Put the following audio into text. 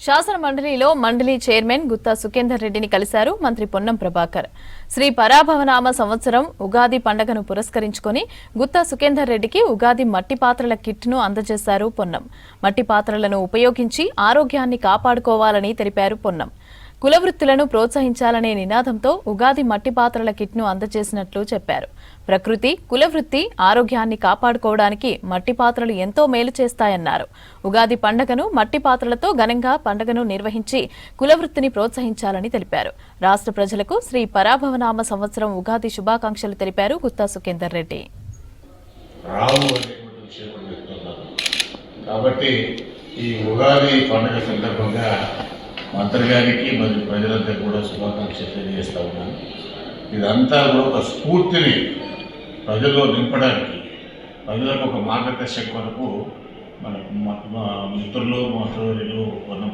శాసన మండలిలో మండలి చైర్మన్ గుత్తా సుఖేందర్ రెడ్డిని కలిశారు మంత్రి పొన్నం ప్రభాకర్. శ్రీ పరాభవనామ సంవత్సరం ఉగాది పండుగను పురస్కరించుకుని గుత్తా సుఖేందర్ రెడ్డికి ఉగాది మట్టి పాత్రల కిట్ను అందజేశారు పొన్నం. మట్టి పాత్రలను ఉపయోగించి ఆరోగ్యాన్ని కాపాడుకోవాలని తెలిపారు పొన్నం. కులవృత్తులను ప్రోత్సహించాలనే నినాదంతో ఉగాది మట్టి పాత్రల కిట్ను అందజేసినట్లు చెప్పారు. ప్రకృతి, కులవృత్తి, ఆరోగ్యాన్ని కాపాడుకోవడానికి మట్టి పాత్రలు ఎంతో మేలు చేస్తాయన్నారు. ఉగాది పండుగను మట్టి పాత్రలతో ఘనంగా పండుగను నిర్వహించి కులవృత్తిని ప్రోత్సహించాలని తెలిపారు. రాష్ట్ర ప్రజలకు శ్రీ పరాభవనామ సంవత్సరం ఉగాది శుభాకాంక్షలు తెలిపారు గుత్తా సుఖేందర్ రెడ్డి. కాబట్టి ఈ ఉగాది పండుగ సందర్భంగా మంత్రి గారికి మరియు ప్రజలంతా కూడా శుభాకాంక్షలు తెలియజేస్తూ ఉన్నాను. ఇదంతా కూడా ఒక స్ఫూర్తిని ప్రజల్లో నింపడానికి, ప్రజలకు ఒక మార్గదర్శక వరకు మన మిత్రులు, మా సోదరులు పొన్నం